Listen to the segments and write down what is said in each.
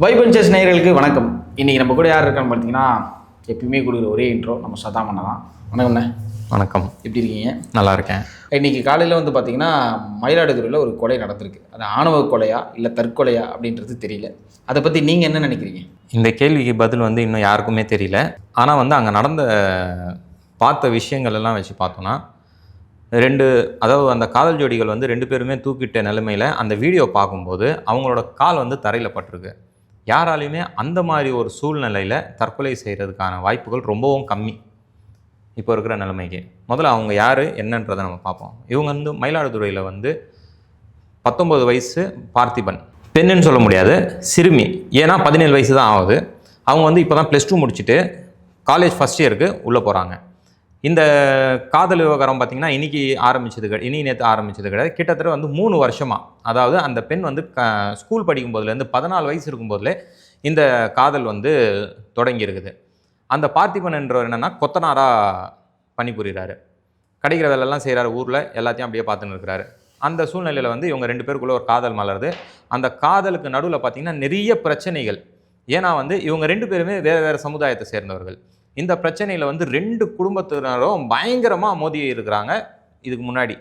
வைபஞ்சஸ் நேயர்களுக்கு வணக்கம். இன்றைக்கி நம்ம கூட யார் இருக்கான்னு பார்த்தீங்கன்னா, எப்பயுமே கொடுக்குற ஒரே இன்ட்ரோ நம்ம சதாமண்ணா தான். வணக்கம்ண்ணே. வணக்கம். எப்படி இருக்கீங்க? நல்லா இருக்கேன். இன்றைக்கி காலையில் வந்து பார்த்திங்கன்னா, மயிலாடுதுறையில் ஒரு கொலை நடந்திருக்கு. அது ஆணவ கொலையா இல்லை தற்கொலையா அப்படின்றது தெரியல. அதை பற்றி நீங்கள் என்ன நினைக்கிறீங்க? இந்த கேள்விக்கு பதில் இன்னும் யாருக்குமே தெரியல. ஆனால் அங்கே நடந்த பார்த்த விஷயங்கள் எல்லாம் வச்சு பார்த்தோன்னா, அதாவது அந்த காதல் ஜோடிகள் 2 பேருமே தூக்கிட்ட நிலைமையில் அந்த வீடியோ பார்க்கும்போது அவங்களோட கால் தரையில் பட்டிருக்கு. யாராலையுமே அந்த மாதிரி ஒரு சூழ்நிலையில் தற்கொலை செய்கிறதுக்கான வாய்ப்புகள் ரொம்பவும் கம்மி இப்போ இருக்கிற நிலைமைக்கு. முதல்ல அவங்க யார் என்னன்றதை நம்ம பார்ப்போம். இவங்க மயிலாடுதுறையில் 19 வயசு பார்த்திபன், பெண்ணுன்னு சொல்ல முடியாது, சிறுமி. ஏன்னா 17 வயசு தான் ஆகுது. அவங்க இப்போ தான் +2 முடிச்சுட்டு காலேஜ் ஃபஸ்ட் இயருக்கு உள்ளே போகிறாங்க. இந்த காதல் விவகாரம் பார்த்திங்கன்னா நேற்று ஆரம்பிச்சது கிடையாது. கிட்டத்தட்ட 3 வருஷமாக, அதாவது அந்த பெண் ஸ்கூல் படிக்கும் போதுலேருந்து 14 வயசு இருக்கும்போதுலே இந்த காதல் தொடங்கி இருக்குது. அந்த பார்த்திபன் என்றவர் என்னென்னா கொத்தனாராக பணிபுரிகிறாரு. கிடைக்கிற வேலையெல்லாம் செய்கிறாரு, ஊரில் எல்லாத்தையும் அப்படியே பார்த்துன்னு இருக்கிறாரு. அந்த சூழ்நிலையில் இவங்க 2 பேருக்குள்ளே ஒரு காதல் மலருது. அந்த காதலுக்கு நடுவில் பார்த்திங்கன்னா நிறைய பிரச்சனைகள். ஏன்னா இவங்க 2 பேருமே வேறு சமுதாயத்தை சேர்ந்தவர்கள். இந்த பிரச்சனையில் 2 குடும்பத்தினரும் பயங்கரமாக மோதி இருக்கிறாங்க இதுக்கு முன்னாடி.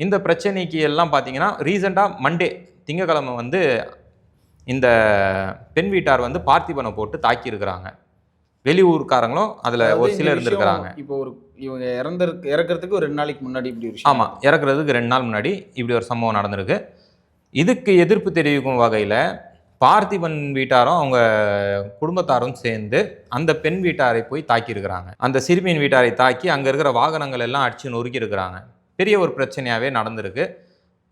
இந்த பிரச்சனைக்கு எல்லாம் பார்த்தீங்கன்னா ரீசெண்டாக மண்டே திங்கக்கிழமை இந்த பெண் வீட்டார் பார்த்திபனை போட்டு தாக்கியிருக்கிறாங்க. வெளியூர்காரங்களும் அதில் ஒரு சிலர் இருந்திருக்கிறாங்க. இப்போ இவங்க இறக்கிறதுக்கு ஒரு 2 நாளைக்கு முன்னாடி இப்படி ஒரு ஆமாம், இறக்குறதுக்கு 2 நாள் முன்னாடி இப்படி ஒரு சம்பவம் நடந்திருக்கு. இதுக்கு எதிர்ப்பு தெரிவிக்கும் வகையில் பார்த்திபன் வீட்டாரும் அவங்க குடும்பத்தாரும் சேர்ந்து அந்த பெண் வீட்டாரை போய் தாக்கியிருக்கிறாங்க. அந்த சிறுமியின் வீட்டாரை தாக்கி அங்கே இருக்கிற வாகனங்கள் எல்லாம் அடித்து நொறுக்கி இருக்கிறாங்க. பெரிய ஒரு பிரச்சனையாகவே நடந்திருக்கு.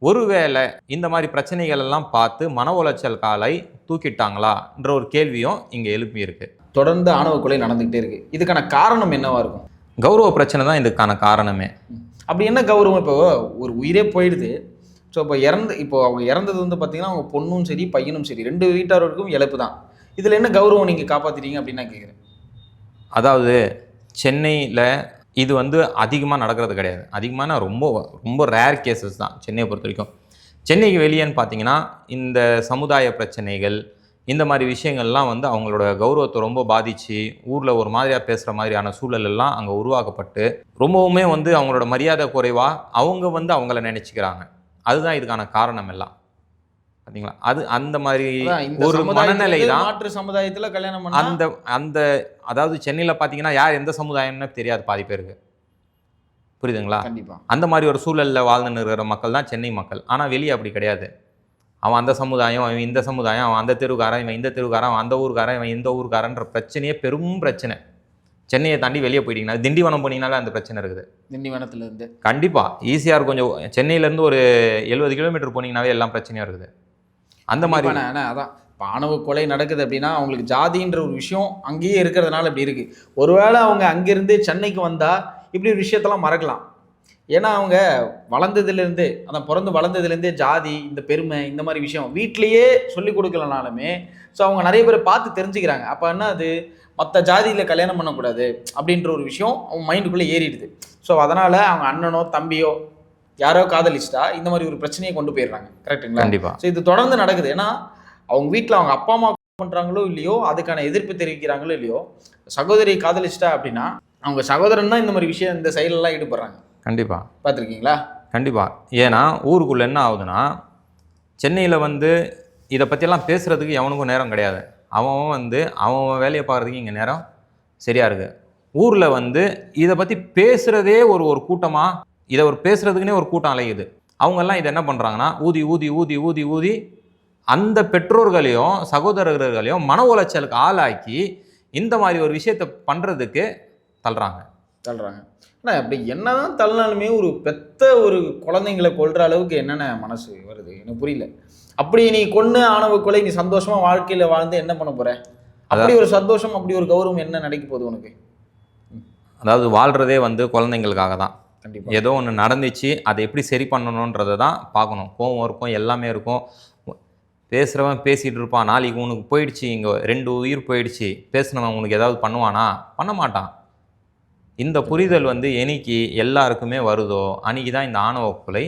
ஒருவேளை இந்த மாதிரி பிரச்சனைகள் எல்லாம் பார்த்து மன உளைச்சல் காலை தூக்கிட்டாங்களான்ற ஒரு கேள்வியும் இங்கே எழுப்பியிருக்கு. தொடர்ந்து ஆணவ கொலை நடந்துகிட்டே இருக்கு. இதுக்கான காரணம் என்னவா இருக்கும்? கௌரவ பிரச்சனை தான் இதுக்கான காரணமே. அப்படி என்ன கௌரவம்? இப்போ ஒரு உயிரே போயிடுது. ஸோ இப்போ அவங்க இறந்தது பார்த்திங்கன்னா அவங்க பொண்ணும் சரி பையனும் சரி 2 வீட்டாரோருக்கும் இழப்பு தான். இதில் என்ன கௌரவம் நீங்கள் காப்பாற்றிட்டீங்க அப்படின்னு நான் கேட்குறேன். அதாவது சென்னையில் இது அதிகமாக நடக்கிறது கிடையாது. அதிகமான ரொம்ப ரொம்ப ரேர் கேசஸ் தான் சென்னையை பொறுத்த வரைக்கும். சென்னைக்கு வெளியேன்னு பார்த்தீங்கன்னா இந்த சமுதாய பிரச்சனைகள், இந்த மாதிரி விஷயங்கள்லாம் அவங்களோட கௌரவத்தை ரொம்ப பாதித்து ஊரில் ஒரு மாதிரியாக பேசுகிற மாதிரியான சூழல் எல்லாம் அங்கே உருவாக்கப்பட்டு ரொம்பவுமே அவங்களோட மரியாதை குறைவாக அவங்க அவங்கள நினச்சிக்கிறாங்க. அதுதான் இதுக்கான காரணம் எல்லாம். பார்த்தீங்களா? அது அந்த மாதிரி ஒரு மனநிலை தான். மாற்று சமுதாயத்தில் கல்யாணம் பண்ண அந்த அதாவது சென்னையில் பார்த்தீங்கன்னா யார் எந்த சமுதாயம்னு தெரியாது பாதி பேருக்கு. புரியுதுங்களா? கண்டிப்பாக. அந்த மாதிரி ஒரு சூழலில் வாழ்ந்துன்னு இருக்கிற மக்கள் தான் சென்னை மக்கள். ஆனால் வெளியே அப்படி கிடையாது. அவன் அந்த சமுதாயம், அவன் இந்த சமுதாயம், அவன் அந்த தெருவுக்காரன், இவன் இந்த தெருவுக்காரன், அவன் அந்த ஊருக்காரன், இவன் இந்த ஊருக்காரன்ற பிரச்சனையே பெரும் பிரச்சனை. சென்னையை தாண்டி வெளியே போயிட்டீங்கன்னா திண்டிவனம் போனீங்கனாலே அந்த பிரச்சனை இருக்குது. திண்டிவனத்துலேருந்து கண்டிப்பாக ஈஸியாக இருக்கும். கொஞ்சம் சென்னையிலேருந்து ஒரு 70 கிலோமீட்டர் போனீங்கன்னாவே எல்லாம் பிரச்சனையாக இருக்குது. அந்த மாதிரி அதான் இப்போ ஆணவ கொலை நடக்குது அப்படின்னா அவங்களுக்கு ஜாதின்ற ஒரு விஷயம் அங்கேயே இருக்கிறதுனால இப்படி இருக்குது. ஒருவேளை அவங்க அங்கேருந்து சென்னைக்கு வந்தால் இப்படி ஒரு விஷயத்தெல்லாம் மறக்கலாம். ஏன்னா அவங்க வளர்ந்ததுலேருந்தே பிறந்து வளர்ந்ததுலேருந்தே ஜாதி, இந்த பெருமை, இந்த மாதிரி விஷயம் வீட்லேயே சொல்லி கொடுக்கலனாலுமே ஸோ அவங்க நிறைய பேர் பார்த்து தெரிஞ்சுக்கிறாங்க. அப்போ என்ன அது மற்ற ஜாதியில் கல்யாணம் பண்ணக்கூடாது அப்படின்ற ஒரு விஷயம் அவங்க மைண்டுக்குள்ளே ஏறிடுது. ஸோ அதனால் அவங்க அண்ணனோ தம்பியோ யாரோ காதலிச்சிட்டா இந்த மாதிரி ஒரு பிரச்சனையை கொண்டு போயிடுறாங்க. கரெக்டுங்களா? கண்டிப்பாக. ஸோ இது தொடர்ந்து நடக்குது. ஏன்னா அவங்க வீட்டில் அவங்க அப்பா அம்மா பண்ணுறாங்களோ இல்லையோ, அதுக்கான எதிர்ப்பு தெரிவிக்கிறாங்களோ இல்லையோ, சகோதரி காதலிச்சிட்டா அப்படின்னா அவங்க சகோதரன் தான் இந்த மாதிரி விஷயம் இந்த செயலெல்லாம் ஈடுபடுறாங்க. கண்டிப்பாக. பார்த்துருக்கீங்களா? கண்டிப்பாக. ஏன்னா ஊருக்குள்ளே என்ன ஆகுதுன்னா, சென்னையில் இதை பற்றியெல்லாம் பேசுகிறதுக்கு எவனுக்கும் நேரம் கிடையாது. அவன் அவன் வேலையை பார்க்குறதுக்கு இங்கே நேரம் சரியாக இருக்குது. ஊரில் இதை பற்றி பேசுகிறதே ஒரு கூட்டமாக, இதை பேசுகிறதுக்குனே ஒரு கூட்டம் அலையுது. அவங்கெல்லாம் இதை என்ன பண்ணுறாங்கன்னா ஊதி ஊதி ஊதி ஊதி ஊதி அந்த பெற்றோர்களையும் சகோதரர்களையும் மன உளைச்சலுக்கு ஆளாக்கி இந்த மாதிரி ஒரு விஷயத்தை பண்ணுறதுக்கு தள்ளுறாங்க. ஆனால் அப்படி என்னதான் தள்ளினாலுமே ஒரு பெத்த ஒரு குழந்தைங்களை கொல்ற அளவுக்கு என்னென்ன மனசு வருது எனக்கு புரியல. அப்படி நீ கொன்று ஆணவ கொலை, நீ சந்தோஷமா வாழ்க்கையில் வாழ்ந்து என்ன பண்ண போற? அப்படி ஒரு சந்தோஷம், அப்படி ஒரு கௌரவம் என்ன நடக்க போகுது உனக்கு? அதாவது வாழ்கிறதே குழந்தைங்களுக்காக தான். கண்டிப்பாக. ஏதோ ஒன்று நடந்துச்சு, அதை எப்படி சரி பண்ணணுன்றதை தான் பார்க்கணும். கோவம் இருக்கும், எல்லாமே இருக்கும். பேசுகிறவன் பேசிகிட்டு இருப்பான். நாளைக்கு உனக்கு போயிடுச்சு, இங்கே 2 உயிர் போயிடுச்சு, பேசுனவன் உனக்கு ஏதாவது பண்ணுவானா? பண்ண மாட்டான். இந்த புரிதல் என்னைக்கு எல்லாருக்குமே வருதோ அன்றைக்கி தான் இந்த ஆணவ கொலை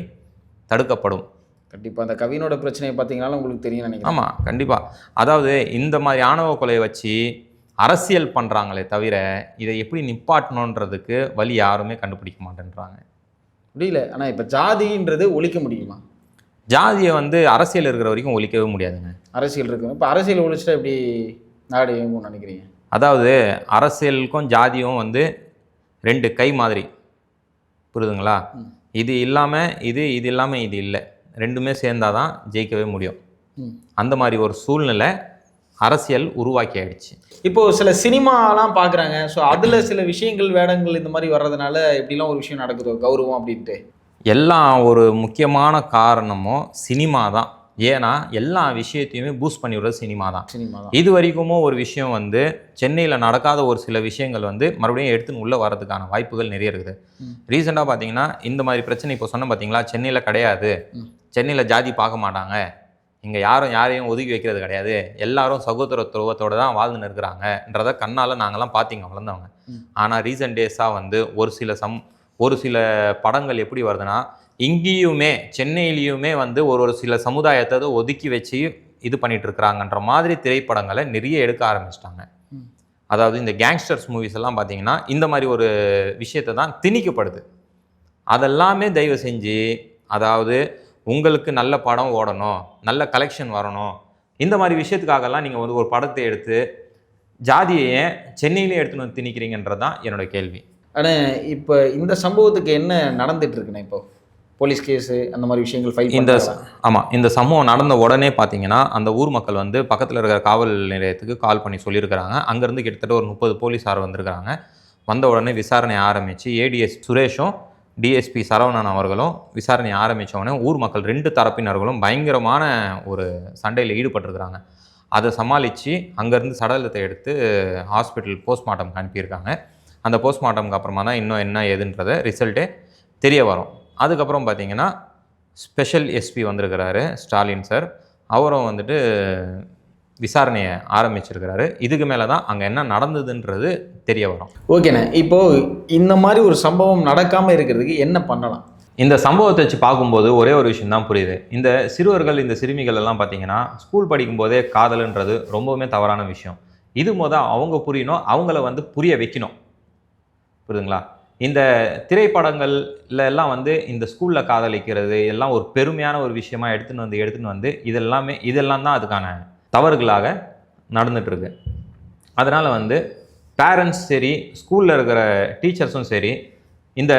தடுக்கப்படும். கண்டிப்பாக அந்த கவினோட பிரச்சனையை பார்த்தீங்கன்னாலும் உங்களுக்கு தெரியும் நினைக்கிறேன். ஆமாம், கண்டிப்பாக. அதாவது இந்த மாதிரி ஆணவ கொலையை வச்சு அரசியல் பண்ணுறாங்களே தவிர இதை எப்படி நிப்பாட்டணுன்றதுக்கு வழி யாருமே கண்டுபிடிக்க மாட்டேன்றாங்க. முடியல. ஆனால் இப்போ ஜாதின்றது ஒழிக்க முடியுமா? ஜாதியை வந்து அரசியல் இருக்கிற வரைக்கும் ஒழிக்கவே முடியாதுங்க. அரசியல் இருக்கு. இப்போ அரசியல் ஒழிச்சிட்டா எப்படி நாடு இயங்கும்னு நினைக்கிறீங்க? அதாவது அரசியலுக்கும் ஜாதியும் வந்து 2 கை மாதிரி, புரியுதுங்களா? இது இல்லாமல் இது, இது இல்லாமல் இது இல்லை, ரெண்டுமே சேர்ந்தாதான் ஜெயிக்கவே முடியும். அந்த மாதிரி ஒரு சூழ்நிலை அரசியல் உருவாக்கி ஆயிடுச்சு. இப்போது சில சினிமாலாம் பார்க்குறாங்க. ஸோ அதில் சில விஷயங்கள் வேடங்கள் இந்த மாதிரி வர்றதுனால எப்படிலாம் ஒரு விஷயம் நடக்குதோ கௌரவம் அப்படின்ட்டு எல்லாம் ஒரு முக்கியமான காரணமும் சினிமா தான். ஏன்னா எல்லா விஷயத்தையுமே பூஸ்ட் பண்ணி விடுறது சினிமா தான். இது வரைக்கும் ஒரு விஷயம் வந்து சென்னையில் நடக்காத ஒரு சில விஷயங்கள் வந்து மறுபடியும் எடுத்துன்னு உள்ளே வரதுக்கான வாய்ப்புகள் நிறைய இருக்குது. ரீசெண்டாக பார்த்தீங்கன்னா இந்த மாதிரி பிரச்சனை இப்போ சொன்ன பார்த்தீங்களா, சென்னையில் கிடையாது, சென்னையில் ஜாதி பார்க்க மாட்டாங்க, இங்கே யாரும் யாரையும் ஒதுக்கி வைக்கிறது கிடையாது, எல்லாரும் சகோதரத்துவத்தோடு தான் வாழ்ந்துன்னு இருக்கிறாங்கன்றதை கண்ணால் நாங்கள்லாம் பார்த்தீங்க வளர்ந்தவங்க. ஆனால் ரீசெண்ட் டேஸாக வந்து ஒரு சில படங்கள் எப்படி வருதுன்னா, இங்கேயுமே சென்னையிலையுமே வந்து ஒரு சில சமுதாயத்தை ஒதுக்கி வச்சு இது பண்ணிட்டு இருக்கிறாங்கன்ற மாதிரி திரைப்படங்களை நிறைய எடுக்க ஆரம்பிச்சிட்டாங்க. அதாவது இந்த கேங்ஸ்டர்ஸ் மூவிஸ் எல்லாம் பார்த்தீங்கன்னா இந்த மாதிரி ஒரு விஷயத்தை தான் திணிக்கப்படுது. அதெல்லாமே தயவு செஞ்சு, அதாவது உங்களுக்கு நல்ல படம் ஓடணும், நல்ல கலெக்ஷன் வரணும், இந்த மாதிரி விஷயத்துக்காகலாம் நீங்கள் வந்து ஒரு படத்தை எடுத்து ஜாதியை சென்னையிலே எடுத்துன்னு வந்து திணிக்கிறீங்கன்றது தான் என்னோட கேள்வி. ஆனால் இப்போ இந்த சம்பவத்துக்கு என்ன நடந்துட்டு இருக்குண்ணே? இப்போ போலீஸ் கேஸு அந்த மாதிரி விஷயங்கள் ஆமாம், இந்த சம்பவம் நடந்த உடனே பார்த்தீங்கன்னா அந்த ஊர் மக்கள் வந்து பக்கத்தில் இருக்கிற காவல் நிலையத்துக்கு கால் பண்ணி சொல்லியிருக்கிறாங்க. அங்கேருந்து கிட்டத்தட்ட ஒரு 30 போலீஸார் வந்திருக்கிறாங்க. வந்த உடனே விசாரணை ஆரம்பித்து ஏடிஎஸ் சுரேஷும் டிஎஸ்பி சரவணன் அவர்களும் விசாரணை ஆரம்பித்தவொடனே ஊர் மக்கள் 2 தரப்பினர்களும் பயங்கரமான ஒரு சண்டையில் ஈடுபட்டிருக்கிறாங்க. அதை சமாளித்து அங்கேருந்து சடலத்தை எடுத்து ஹாஸ்பிட்டல் போஸ்ட்மார்ட்டம்க்கு அனுப்பியிருக்காங்க. அந்த போஸ்ட்மார்ட்டம்க்கு அப்புறமா தான் இன்னும் என்ன ஏதுன்றதை ரிசல்ட்டே தெரிய வரும். அதுக்கப்புறம் பார்த்தீங்கன்னா ஸ்பெஷல் எஸ்பி வந்திருக்கிறாரு ஸ்டாலின் சார், அவரும் வந்துட்டு விசாரணையை ஆரம்பிச்சிருக்கிறாரு. இதுக்கு மேலே தான் அங்கே என்ன நடந்ததுன்றது தெரிய வரும். ஓகேண்ணே, இப்போது இந்த மாதிரி ஒரு சம்பவம் நடக்காமல் இருக்கிறதுக்கு என்ன பண்ணலாம்? இந்த சம்பவத்தை வச்சு பார்க்கும்போது ஒரே ஒரு விஷயம் தான் புரியுது. இந்த சிறுவர்கள், இந்த சிறுமிகள் எல்லாம் பார்த்தீங்கன்னா ஸ்கூல் படிக்கும்போதே காதல்ன்றது ரொம்பவுமே தவறான விஷயம். இது அவங்க புரியணும், அவங்கள வந்து புரிய வைக்கணும், புரியுதுங்களா? இந்த திரைப்படங்கள்ல எல்லாம் வந்து இந்த ஸ்கூலில் காதலிக்கிறது எல்லாம் ஒரு பெருமையான ஒரு விஷயமா எடுத்துன்னு வந்து இதெல்லாம் தான் அதுக்கான தவறுகளாக நடந்துட்டுருக்கு. அதனால் வந்து பேரண்ட்ஸ் சரி, ஸ்கூலில் இருக்கிற டீச்சர்ஸும் சரி, இந்த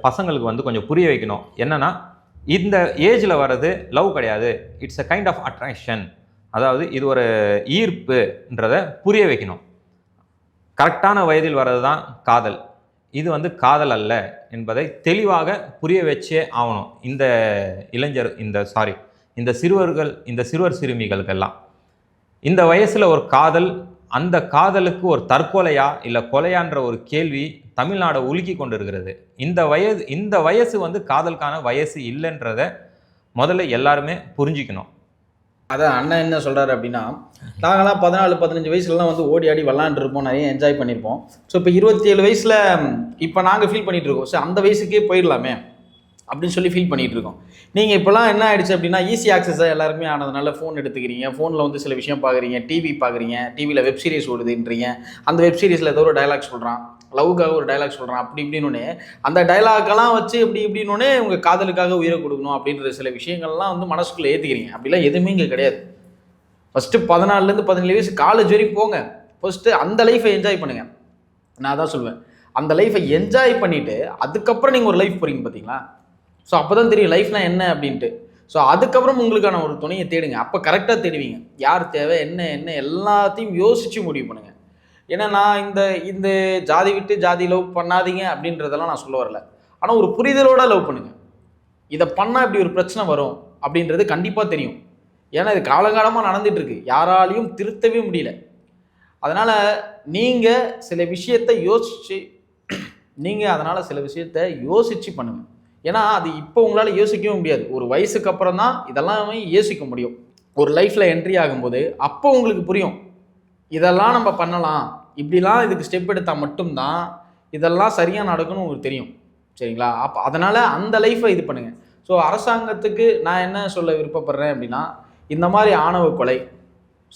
பசங்களுக்கு வந்து கொஞ்சம் புரிய வைக்கணும். என்னென்னா, இந்த ஏஜில் வர்றது லவ் கிடையாது, it's a kind of attraction, அதாவது இது ஒரு ஈர்ப்புன்றதை புரிய வைக்கணும். கரெக்டான வயதில் வர்றது தான் காதல், இது வந்து காதல் அல்ல என்பதை தெளிவாக புரிய வச்சே ஆகணும். இந்த சிறுவர் சிறுமிகளுக்கெல்லாம் இந்த வயசில் ஒரு காதல், அந்த காதலுக்கு ஒரு தற்கொலையா இல்லை கொலையான்ற ஒரு கேள்வி தமிழ்நாடை உலுக்கி கொண்டு இருக்கிறது. இந்த வயசு வந்து காதலுக்கான வயசு இல்லைன்றதை முதல்ல எல்லாருமே புரிஞ்சிக்கணும். அதான் அண்ணன் என்ன சொல்கிறாரு அப்படின்னா, நாங்களாம் 14-15 வயசுலலாம் வந்து ஓடி ஆடி விளாண்டுருப்போம், நிறைய என்ஜாய் பண்ணியிருப்போம். ஸோ இப்போ 27 வயசில் இப்போ நாங்கள் ஃபீல் பண்ணிகிட்டு இருக்கோம், ஸோ அந்த வயசுக்கே போயிடலாமே அப்படின்னு சொல்லி ஃபீல் பண்ணிகிட்டு இருக்கோம். நீங்கள் இப்போலாம் என்ன ஆகிடுச்சு அப்படின்னா, ஈஸி ஆக்சஸாக எல்லாருமே ஆனதுனால ஃபோன் எடுத்துக்கிறீங்க, ஃபோனில் வந்து சில விஷயம் பார்க்குறீங்க, டிவி பார்க்குறீங்க, டிவியில் வெப் சீரிஸ் ஓடுதுன்றீங்க, அந்த வெப் சீரிஸில் ஏதோ ஒரு டைலாக் சொல்கிறான், லவ்வுக்காக ஒரு டைலாக் சொல்கிறான், அப்படி இப்படின்னு அந்த டைலாக்கெல்லாம் வச்சு இப்படி இப்படின்னே உங்கள் காதலுக்காக உயிரை கொடுக்கணும் அப்படின்ற சில விஷயங்கள்லாம் வந்து மனசுக்குள்ளே ஏற்றிக்கிறீங்க. அப்படிலாம் எதுவுமே இங்கே கிடையாது. ஃபஸ்ட்டு 14 to 17 வயசு காலேஜ் வரைக்கும் போங்க, ஃபஸ்ட்டு அந்த லைஃப்பை என்ஜாய் பண்ணுங்கள். நான் தான் சொல்வேன், அந்த லைஃப்பை என்ஜாய் பண்ணிவிட்டு அதுக்கப்புறம் நீங்கள் ஒரு லைஃப் போகிறீங்க பார்த்தீங்களா, ஸோ அப்போ தான் தெரியும் லைஃப்லாம் என்ன அப்படின்ட்டு. ஸோ அதுக்கப்புறம் உங்களுக்கான ஒரு துணையை தேடுங்க. அப்போ கரெக்டாக தேடுவீங்க, யார் தேவை என்ன என்ன எல்லாத்தையும் யோசித்து முடிவு பண்ணுங்கள். ஏன்னா நான் இந்த ஜாதி விட்டு ஜாதி லவ் பண்ணாதீங்க அப்படின்றதெல்லாம் நான் சொல்ல வரல. ஆனால் ஒரு புரிதலோட லவ் பண்ணுங்கள். இதை பண்ணால் இப்படி ஒரு பிரச்சனை வரும் அப்படின்றது கண்டிப்பாக தெரியும். ஏன்னா இது காலங்காலமாக நடந்துகிட்ருக்கு, யாராலையும் திருத்தவே முடியல. அதனால் நீங்கள் சில விஷயத்தை யோசித்து பண்ணுங்கள். ஏன்னா அது இப்போ உங்களால் யோசிக்கவும் முடியாது. ஒரு வயசுக்கு அப்புறம் தான் இதெல்லாமே யோசிக்க முடியும். ஒரு லைஃப்பில் என்ட்ரி ஆகும்போது அப்போ உங்களுக்கு புரியும், இதெல்லாம் நம்ம பண்ணலாம், இப்படிலாம் இதுக்கு ஸ்டெப் எடுத்தால் மட்டும்தான் இதெல்லாம் சரியாக நடக்கும்னு உங்களுக்கு தெரியும். சரிங்களா? அப்போ அதனால் அந்த லைஃப்பை இது பண்ணுங்கள். ஸோ அரசாங்கத்துக்கு நான் என்ன சொல்ல விருப்பப்படுறேன் அப்படின்னா, இந்த மாதிரி ஆணவ கொலை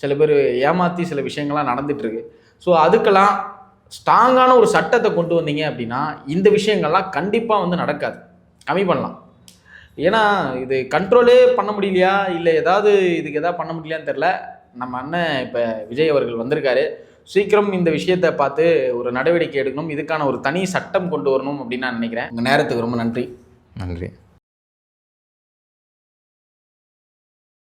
சில பேர் ஏமாற்றி சில விஷயங்கள்லாம் நடந்துகிட்ருக்கு. ஸோ அதுக்கெல்லாம் ஸ்ட்ராங்கான ஒரு சட்டத்தை கொண்டு வந்தீங்க அப்படின்னா இந்த விஷயங்கள்லாம் கண்டிப்பாக வந்து நடக்காது, கம்மி பண்ணலாம். ஏன்னா இது கண்ட்ரோலே பண்ண முடியலையா, இல்லை ஏதாவது இதுக்கு எதாவது பண்ண முடியலையான்னு தெரில. நம்ம அண்ணன் இப்போ விஜய் அவர்கள் வந்திருக்காரு. சீக்கிரம் இந்த விஷயத்தை பார்த்து ஒரு நடவடிக்கை எடுக்கணும், இதுக்கான ஒரு தனி சட்டம் கொண்டு வரணும் அப்படின்னு நான் நினைக்கிறேன். உங்கள் நேரத்துக்கு ரொம்ப நன்றி. நன்றி.